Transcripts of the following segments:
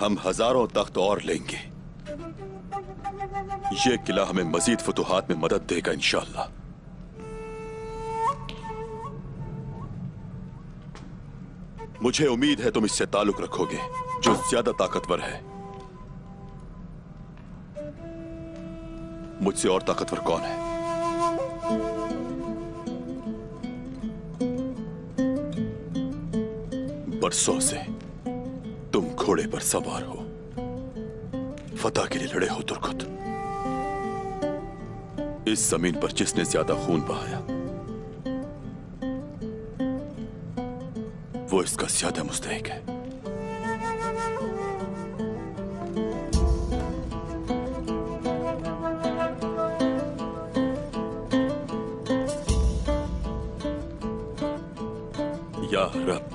हम हजारों तख्त और लेंगे। ये किला हमें मजीद फतूहात में मदद देगा इंशाअल्लाह। मुझे उम्मीद है तुम इससे ताल्लुक रखोगे जो ज्यादा ताकतवर है। मुझसे और ताकतवर कौन है? बरसों से तुम घोड़े पर सवार हो, फतह के लिए लड़े हो तुर्कत। इस जमीन पर जिसने ज्यादा खून बहाया वो इसका ज्यादा मुस्तहिक है। या रब,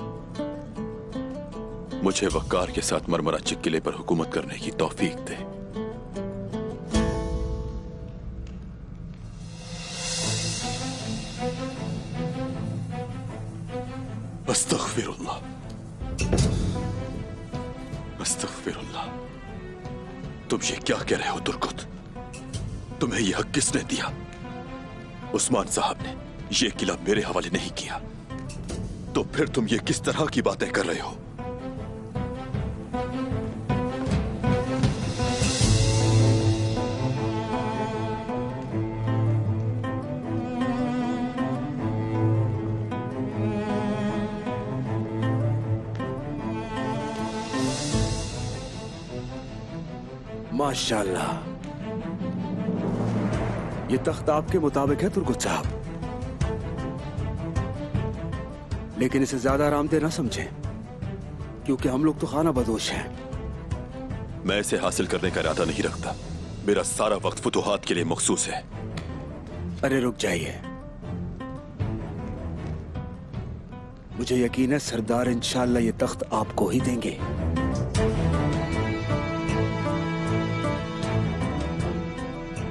मुझे वक्कार के साथ मरमराची किले पर हुकूमत करने की तौफीक दे। अस्तग़फिरुल्लाह, अस्तग़फिरुल्लाह। तुम ये क्या कह रहे हो तुर्कुत? तुम्हें यह हक किसने दिया? उस्मान साहब ने यह किला मेरे हवाले नहीं किया, तो फिर तुम ये किस तरह की बातें कर रहे हो? माशाअल्लाह, ये तख्त आपके मुताबिक है तुर्कुत साहब, लेकिन इसे ज्यादा आरामदेह ना समझें, क्योंकि हम लोग तो खाना बदोश हैं। मैं इसे हासिल करने का इरादा नहीं रखता। मेरा सारा वक्त फुतूहात के लिए मखसूस है। अरे रुक जाइए, मुझे यकीन है सरदार इंशाअल्लाह ये तख्त आपको ही देंगे।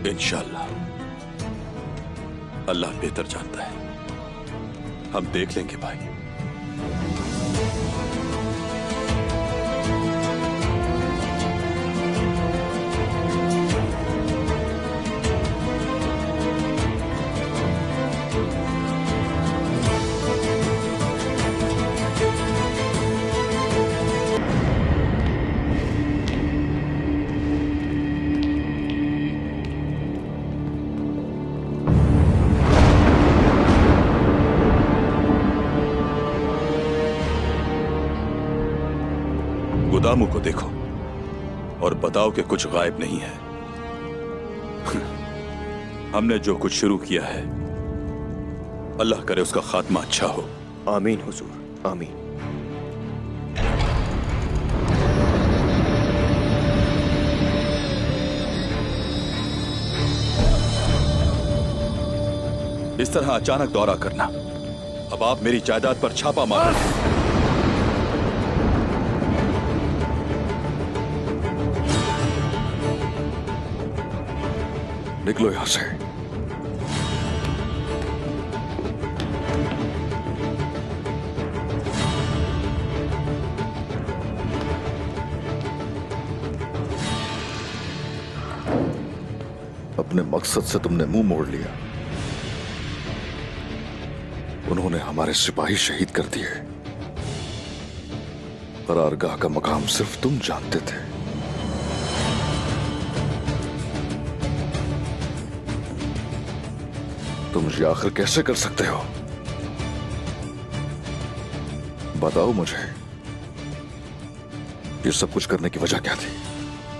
इंशाअल्लाह, अल्लाह बेहतर जानता है। हम देख लेंगे भाई। गोदामों को देखो और बताओ कि कुछ गायब नहीं है। हमने जो कुछ शुरू किया है, अल्लाह करे उसका खात्मा अच्छा हो। आमीन हुजूर, आमीन। इस तरह अचानक दौरा करना, अब आप मेरी जायदाद पर छापा मार रहे हैं। निकलो यहां से। अपने मकसद से तुमने मुंह मोड़ लिया। उन्होंने हमारे सिपाही शहीद कर दिए। करारगाह का मकाम सिर्फ तुम जानते थे। तुम ये आखिर कैसे कर सकते हो? बताओ मुझे, ये सब कुछ करने की वजह क्या थी?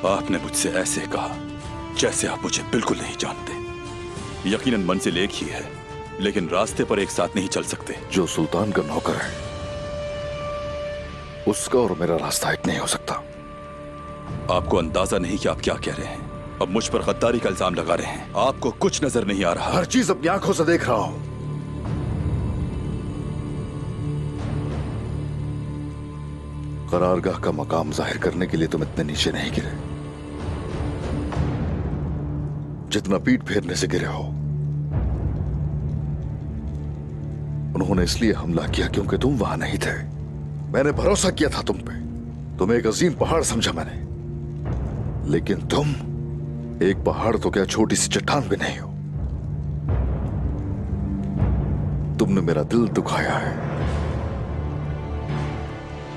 आपने मुझसे ऐसे कहा जैसे आप मुझे बिल्कुल नहीं जानते। यकीनन मंजिल एक ही है, लेकिन रास्ते पर एक साथ नहीं चल सकते। जो सुल्तान का नौकर है, उसका और मेरा रास्ता एक नहीं हो सकता। आपको अंदाजा नहीं कि आप क्या कह रहे हैं। अब मुझ पर गद्दारी का इल्जाम लगा रहे हैं। आपको कुछ नजर नहीं आ रहा? हर चीज अपनी आंखों से देख रहा हूं। करारगाह का मकाम जाहिर करने के लिए तुम इतने नीचे नहीं गिरे जितना पीठ फेरने से गिरे हो। उन्होंने इसलिए हमला किया क्योंकि तुम वहां नहीं थे। मैंने भरोसा किया था तुम पे, तुम्हें एक अजीम पहाड़ समझा मैंने, लेकिन तुम एक पहाड़ तो क्या छोटी सी चट्टान भी नहीं हो। तुमने मेरा दिल दुखाया है।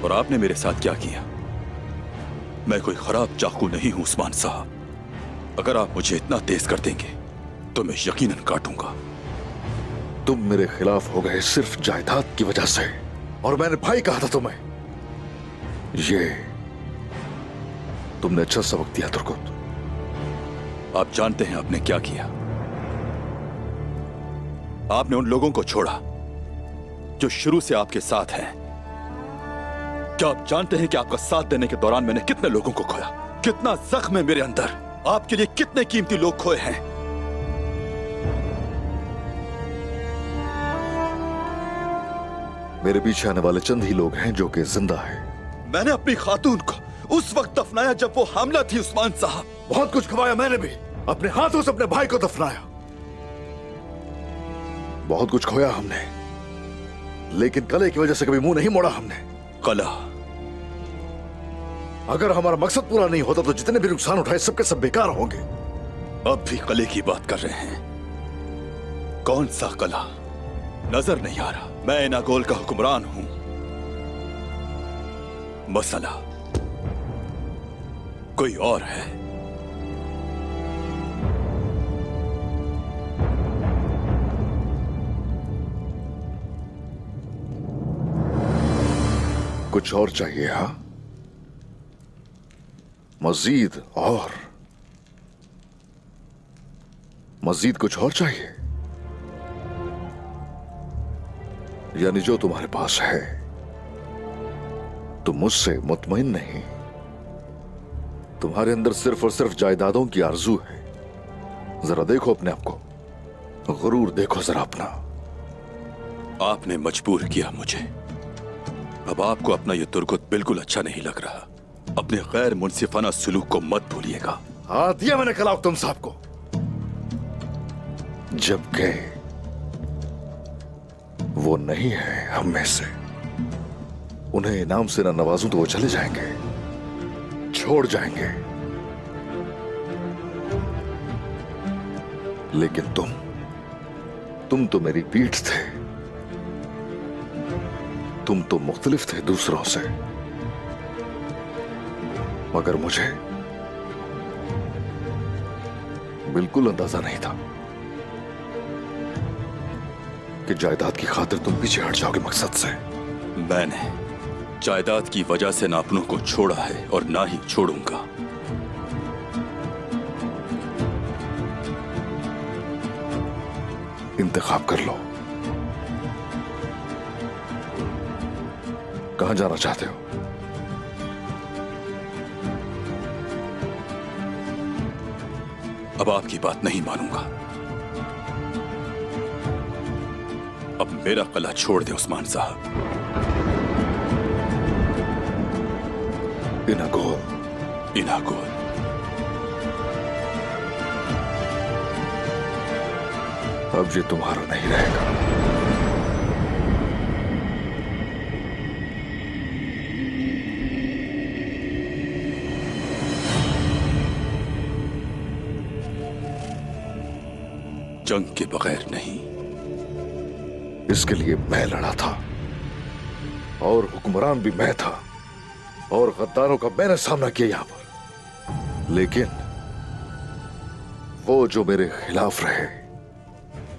और आपने मेरे साथ क्या किया? मैं कोई खराब चाकू नहीं हूं उस्मान साहब। अगर आप मुझे इतना तेज कर देंगे तो मैं यकीनन काटूंगा। तुम मेरे खिलाफ हो गए सिर्फ जायदाद की वजह से, और मैंने भाई कहा था तुम्हें। ये तुमने अच्छा सबक दिया तुर्कुत। आप जानते हैं आपने क्या किया? आपने उन लोगों को छोड़ा जो शुरू से आपके साथ हैं। क्या आप जानते हैं कि आपका साथ देने के दौरान मैंने कितने लोगों को खोया? कितना जख्म है मेरे अंदर? आपके लिए कितने कीमती लोग खोए हैं? मेरे पीछे आने वाले चंद ही लोग हैं जो कि जिंदा हैं। मैंने अपनी खातून को उस वक्त दफनाया जब वो हामला थी उस्मान साहब। बहुत कुछ खवाया मैंने भी, अपने हाथों से अपने भाई को दफनाया। बहुत कुछ खोया हमने, लेकिन कले की वजह से कभी मुंह नहीं मोड़ा हमने। कला? अगर हमारा मकसद पूरा नहीं होता तो जितने भी नुकसान उठाए सबके सब बेकार होंगे। अब भी कले की बात कर रहे हैं। कौन सा कला? नजर नहीं आ रहा। मैं नागोल का हुक्मरान हूं। मसला कोई और है। कुछ और चाहिए? हाँ, मजीद और मजीद कुछ और चाहिए? यानी जो तुम्हारे पास है तुम मुझसे मुतमईन नहीं। तुम्हारे अंदर सिर्फ और सिर्फ जायदादों की आरजू है। जरा देखो अपने आप को, गुरूर देखो जरा अपना। आपने मजबूर किया मुझे। अब आपको अपना यह तुर्कुत बिल्कुल अच्छा नहीं लग रहा। अपने गैर मुनसिफाना सुलूक को मत भूलिएगा। हाँ, दिया मैंने कलाव तुम साहब को। जबकि वो नहीं है हम में से। उन्हें इनाम से ना नवाजूं तो वो चले जाएंगे, छोड़ जाएंगे। लेकिन तुम तो मेरी पीठ थे। तुम तो मुख्तलिफ थे दूसरों से, मगर मुझे बिल्कुल अंदाजा नहीं था कि जायदाद की खातिर तुम पीछे हट जाओगे मकसद से। मैंने जायदाद की वजह से ना अपनों को छोड़ा है और ना ही छोड़ूंगा। इंतखाब कर लो, कहां जाना चाहते हो? अब आपकी बात नहीं मानूंगा। अब मेरा कला छोड़ दे उस्मान साहब। इनागोल। इनागोल। अब ये तुम्हारा नहीं रहेगा। जंग के बगैर नहीं। इसके लिए मैं लड़ा था, और हुक्मरान भी मैं था, और गद्दारों का मैंने सामना किया यहां पर। लेकिन वो जो मेरे खिलाफ रहे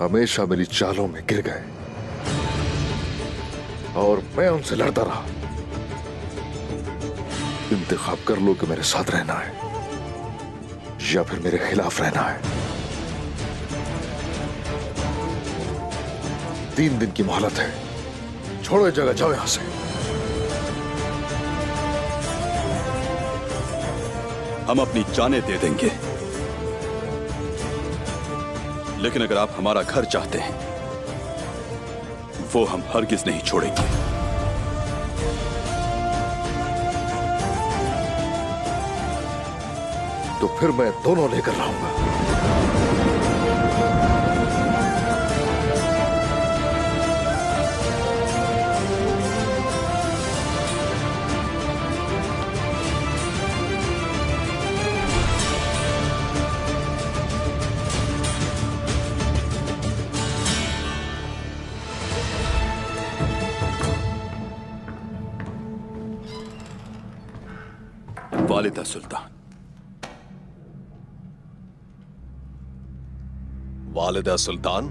हमेशा मेरी चालों में गिर गए, और मैं उनसे लड़ता रहा। इंतखाब कर लो कि मेरे साथ रहना है या फिर मेरे खिलाफ रहना है। 3 दिन की मोहलत है। छोड़ो ये जगह, जाओ यहां से। हम अपनी जानें दे देंगे, लेकिन अगर आप हमारा घर चाहते हैं वो हम हरगिज नहीं छोड़ेंगे। तो फिर मैं दोनों लेकर रहूंगा। वालिदा सुल्तान। वालिदा सुल्तान,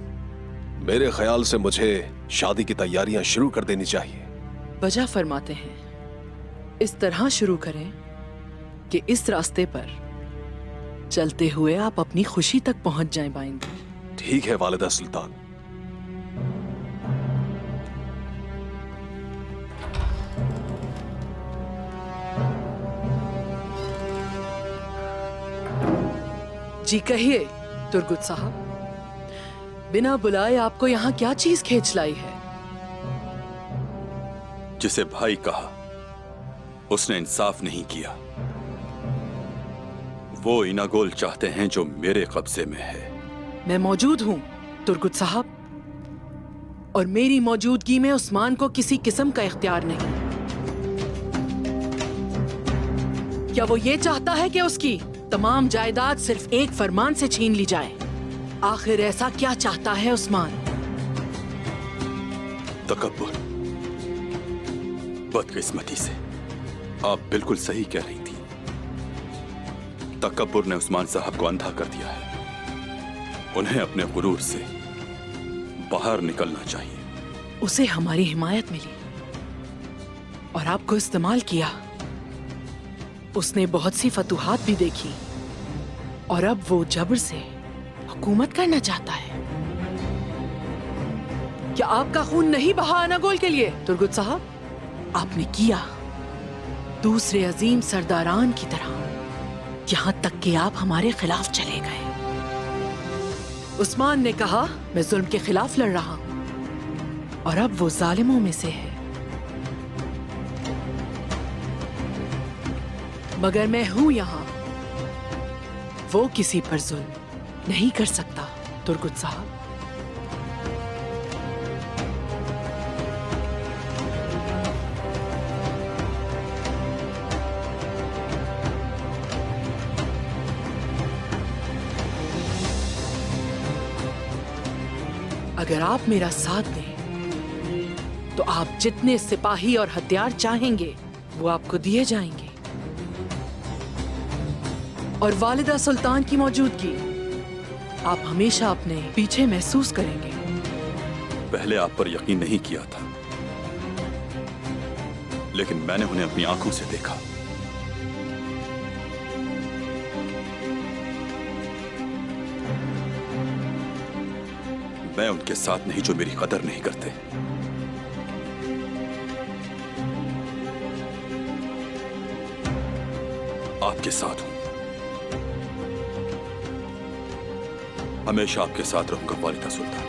मेरे ख्याल से मुझे शादी की तैयारियां शुरू कर देनी चाहिए। वजह फरमाते हैं, इस तरह शुरू करें कि इस रास्ते पर चलते हुए आप अपनी खुशी तक पहुंच जाएं बाइंदर। ठीक है वालिदा सुल्तान। जी कहिए तुर्गुत साहब, बिना बुलाए आपको यहाँ क्या चीज खींच लाई है? जिसे भाई कहा उसने इंसाफ नहीं किया। वो इनागोल चाहते हैं जो मेरे कब्जे में है। मैं मौजूद हूं तुर्गुत साहब, और मेरी मौजूदगी में उस्मान को किसी किस्म का इख्तियार नहीं। क्या वो ये चाहता है कि उसकी तमाम जायदाद सिर्फ एक फरमान से छीन ली जाए? आखिर ऐसा क्या चाहता है उस्मान? तकब्बुर, बदकिस्मती से आप बिल्कुल सही कह रही थी। तकब्बुर ने उस्मान साहब को अंधा कर दिया है। उन्हें अपने गुरूर से बाहर निकलना चाहिए। उसे हमारी हिमायत मिली और आपको इस्तेमाल किया। उसने बहुत सी फतूहात भी देखी और अब वो जबर से हुकूमत करना चाहता है। क्या आपका खून नहीं बहा अनागोल के लिए तुर्गुत साहब? आपने किया दूसरे अजीम सरदारान की तरह, यहां तक कि आप हमारे खिलाफ चले गए। उस्मान ने कहा मैं जुल्म के खिलाफ लड़ रहा हूं और अब वो जालिमों में से है। मगर मैं हूं यहां, वो किसी पर जुल्म नहीं कर सकता तुर्गुत साहब। अगर आप मेरा साथ दें तो आप जितने सिपाही और हथियार चाहेंगे वो आपको दिए जाएंगे, और वालिदा सुल्तान की मौजूदगी आप हमेशा अपने पीछे महसूस करेंगे। पहले आप पर यकीन नहीं किया था, लेकिन मैंने उन्हें अपनी आंखों से देखा। मैं उनके साथ नहीं जो मेरी कदर नहीं करते। आपके साथ हूं, हमेशा आपके साथ रहूंगा वालिदा सुल्तान।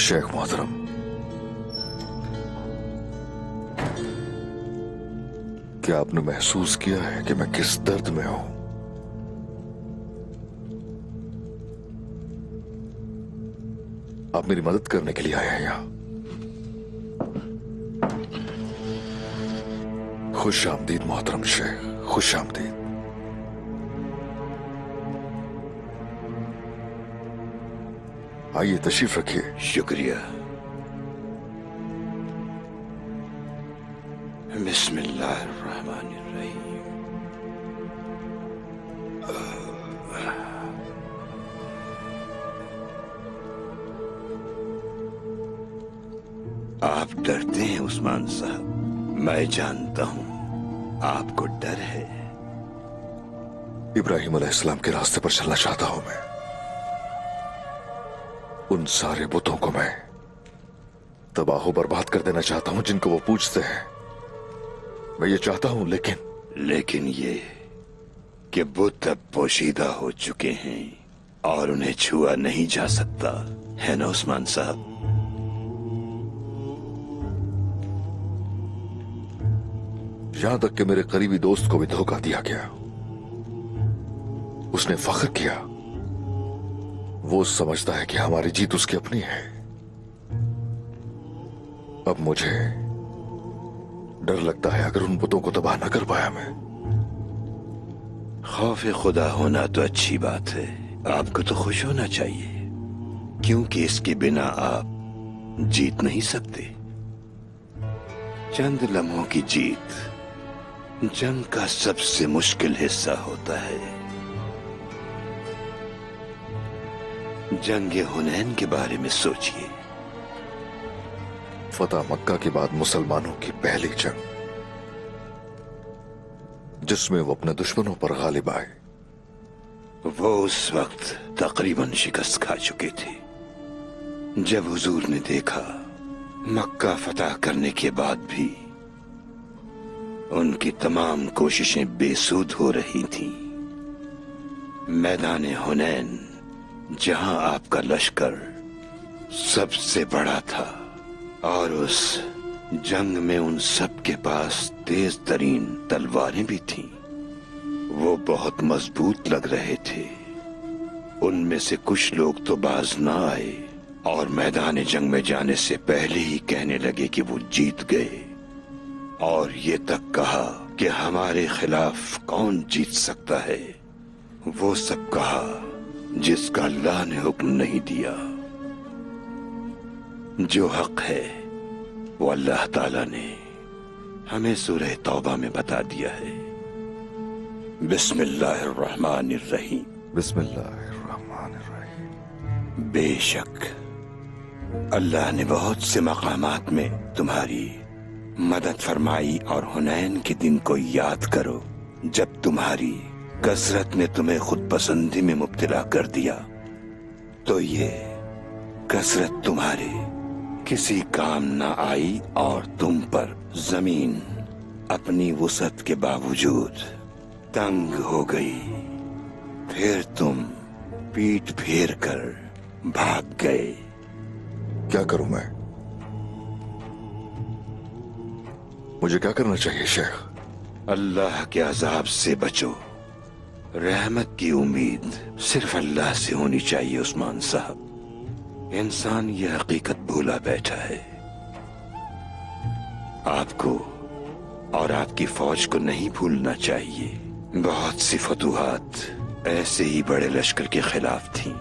शेख मोहतरम, क्या आपने महसूस किया है कि मैं किस दर्द में हूं? आप मेरी मदद करने के लिए आए हैं यहां। खुश आमदीद मोहतरम शेख, खुश आमदीद। आइए तशरीफ रखिए। शुक्रिया। बिस्मिल्लाहिर्रहमानिर्रहीम। आप डरते हैं उस्मान साहब, मैं जानता हूं आपको डर है। इब्राहिम अलैहिस्सलाम के रास्ते पर चलना चाहता हूं मैं। उन सारे बुतों को मैं तबाह बर्बाद कर देना चाहता हूं जिनको वो पूछते हैं। मैं ये चाहता हूं, लेकिन ये कि बुत अब पोशीदा हो चुके हैं और उन्हें छुआ नहीं जा सकता, है ना उस्मान साहब? यहां तक कि मेरे करीबी दोस्त को भी धोखा दिया गया। उसने फख्र किया। वो समझता है कि हमारी जीत उसकी अपनी है। अब मुझे डर लगता है अगर उन बुतों को तबाह न कर पाया मैं। खौफ खुदा होना तो अच्छी बात है, आपको तो खुश होना चाहिए, क्योंकि इसके बिना आप जीत नहीं सकते। चंद लम्हों की जीत जंग का सबसे मुश्किल हिस्सा होता है। जंग हुनैन के बारे में सोचिए। फतह मक्का के बाद मुसलमानों की पहली जंग, जिसमें वो अपने दुश्मनों पर गालिब आए। वो उस वक्त तकरीबन शिकस्त खा चुके थे। जब हुजूर ने देखा मक्का फतह करने के बाद भी उनकी तमाम कोशिशें बेसूद हो रही थीं, मैदान हुनैन, जहां आपका लश्कर सबसे बड़ा था और उस जंग में उन सब के पास तेज तरीन तलवारें भी थीं, वो बहुत मजबूत लग रहे थे। उनमें से कुछ लोग तो बाज ना आए और मैदान जंग में जाने से पहले ही कहने लगे कि वो जीत गए, और ये तक कहा कि हमारे खिलाफ कौन जीत सकता है। वो सब कहा जिसका अल्लाह ने हुक्म नहीं दिया। जो हक है वो अल्लाह ताला ने हमें सूरह तौबा में बता दिया है। बिस्मिल्लाहिर्रहमानिर्रहीम। बिस्मिल्लाहिर्रहमानिर्रहीम। बेशक अल्लाह ने बहुत से मकामात में तुम्हारी मदद फरमाई, और हुनैन के दिन को याद करो जब तुम्हारी कसरत ने तुम्हें खुद पसंदी में मुब्तला कर दिया। तो ये कसरत तुम्हारे किसी काम ना आई और तुम पर जमीन अपनी वुसअत के बावजूद तंग हो गई। फिर तुम पीठ फेर कर भाग गए। क्या करूं मैं? मुझे क्या करना चाहिए शेख? अल्लाह के अजाब से बचो। रहमत की उम्मीद सिर्फ अल्लाह से होनी चाहिए उस्मान साहब। इंसान यह हकीकत भूला बैठा है। आपको और आपकी फौज को नहीं भूलना चाहिए। बहुत सी फतूहात ऐसे ही बड़े लश्कर के खिलाफ थीं।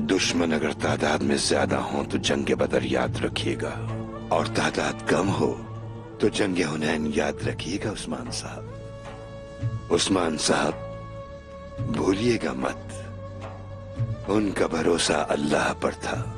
दुश्मन अगर तादाद में ज्यादा हो तो जंग बदर याद रखिएगा, और तादाद कम हो तो जंग हुनैन याद रखिएगा उस्मान साहब। उस्मान साहब, भूलिएगा मत, उनका भरोसा अल्लाह पर था,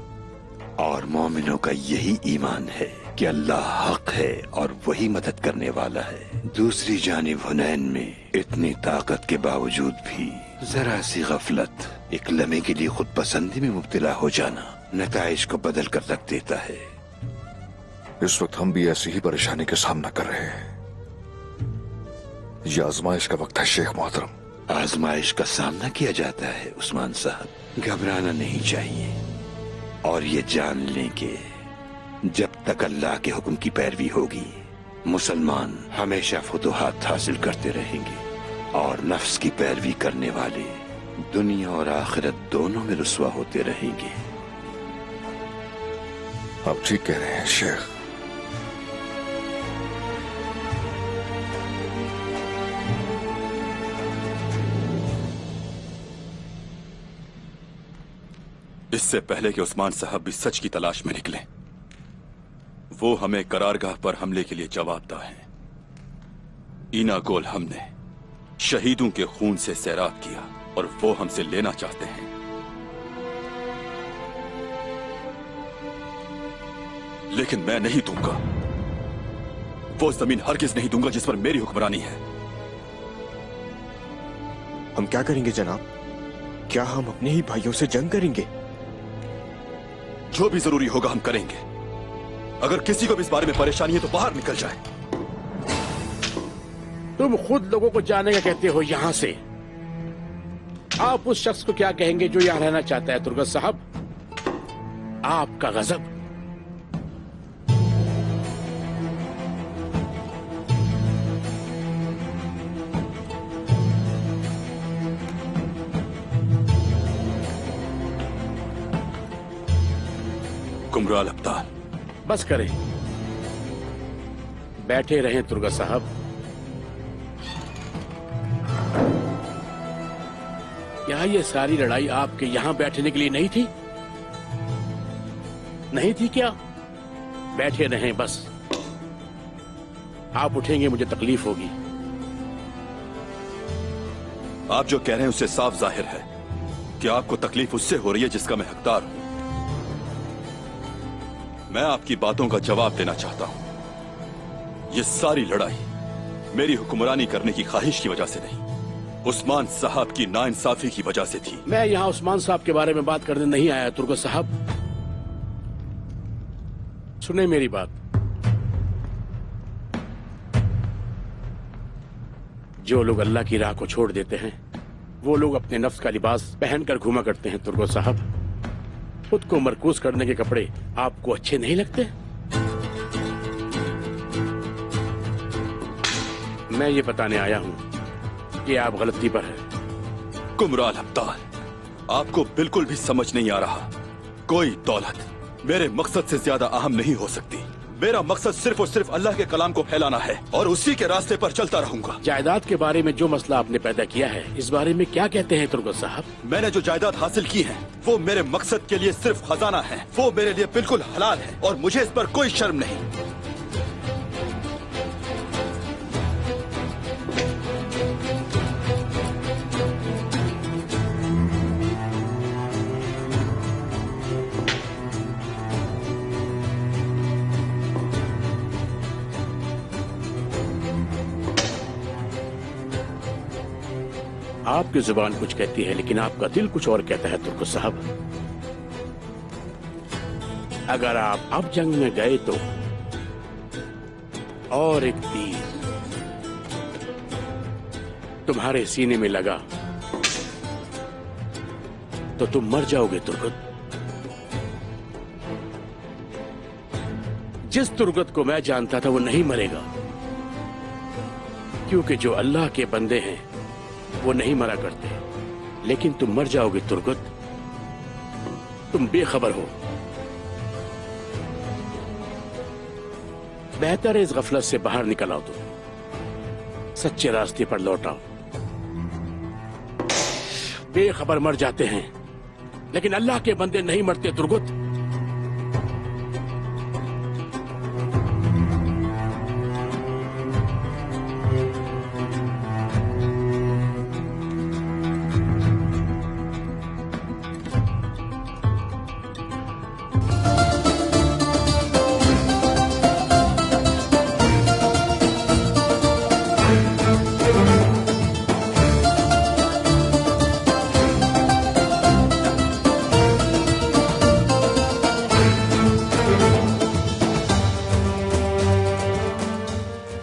और मोमिनों का यही ईमान है कि अल्लाह हक है और वही मदद करने वाला है। दूसरी जानिब हुनैन में इतनी ताकत के बावजूद भी जरा सी गफलत, एक लम्हे के लिए खुद पसंदी में मुब्तला हो जाना नताइज को बदल कर रख देता है। इस वक्त हम भी ऐसी ही परेशानी का सामना कर रहे हैं। यह आजमाइश का वक्त है शेख मोहतरम। आजमाइश का सामना किया जाता है उस्मान साहब, घबराना नहीं चाहिए, और ये जान लें कि जब तक अल्लाह के हुक्म की पैरवी होगी मुसलमान हमेशा फतूहात हासिल करते रहेंगे, और नफ्स की पैरवी करने वाले दुनिया और आखिरत दोनों में रुस्वा होते रहेंगे। आप ठीक कह रहे हैं शेख। इससे पहले कि उस्मान साहब भी सच की तलाश में निकले, वो हमें करारगाह पर हमले के लिए जवाबदार हैं। ईना गोल हमने शहीदों के खून से सैराब किया और वो हमसे लेना चाहते हैं। लेकिन मैं नहीं दूंगा, वो जमीन हरगिज नहीं दूंगा जिस पर मेरी हुक्मरानी है। हम क्या करेंगे जनाब? क्या हम अपने ही भाइयों से जंग करेंगे? जो भी जरूरी होगा हम करेंगे, अगर किसी को भी इस बारे में परेशानी है तो बाहर निकल जाए। तुम खुद लोगों को जाने का कहते हो यहां से। आप उस शख्स को क्या कहेंगे जो यहां रहना चाहता है तुर्गत साहब? आपका गजब। कुमराल अब्दाल। बस करें, बैठे रहें तुर्गत साहब। क्या ये सारी लड़ाई आपके यहां बैठने के लिए नहीं थी? नहीं थी क्या? बैठे रहें बस। आप उठेंगे मुझे तकलीफ होगी। आप जो कह रहे हैं उससे साफ जाहिर है कि आपको तकलीफ उससे हो रही है जिसका मैं हकदार हूं। मैं आपकी बातों का जवाब देना चाहता हूं। यह सारी लड़ाई मेरी हुक्मरानी करने की ख्वाहिश की वजह से नहीं, उस्मान साहब की नाइंसाफी की वजह से थी। मैं यहां उस्मान साहब के बारे में बात करने नहीं आया तुर्गत साहब। सुने मेरी बात। जो लोग अल्लाह की राह को छोड़ देते हैं वो लोग अपने नफ्स का लिबास पहनकर घूमा करते हैं तुर्गत साहब। खुद को मरकूज करने के कपड़े आपको अच्छे नहीं लगते? मैं ये बताने आया हूं कि आप गलती पर हैं। कुमराल अब्दाल, आपको बिल्कुल भी समझ नहीं आ रहा। कोई दौलत मेरे मकसद से ज्यादा अहम नहीं हो सकती। मेरा मकसद सिर्फ और सिर्फ अल्लाह के कलाम को फैलाना है और उसी के रास्ते पर चलता रहूंगा। जायदाद के बारे में जो मसला आपने पैदा किया है, इस बारे में क्या कहते हैं तुर्गत साहब? मैंने जो जायदाद हासिल की है वो मेरे मकसद के लिए सिर्फ खजाना है। वो मेरे लिए बिल्कुल हलाल है और मुझे इस पर कोई शर्म नहीं। आपकी जुबान कुछ कहती है लेकिन आपका दिल कुछ और कहता है तुर्गत साहब। अगर आप अब जंग में गए तो और एक तीर तुम्हारे सीने में लगा तो तुम मर जाओगे तुर्गत। जिस तुर्गत को मैं जानता था वो नहीं मरेगा, क्योंकि जो अल्लाह के बंदे हैं वो नहीं मरा करते। लेकिन तुम मर जाओगे तुर्गत। तुम बेखबर हो। बेहतर है इस गफलत से बाहर निकल आओ, तुम सच्चे रास्ते पर लौट आओ। बेखबर मर जाते हैं लेकिन अल्लाह के बंदे नहीं मरते तुर्गत।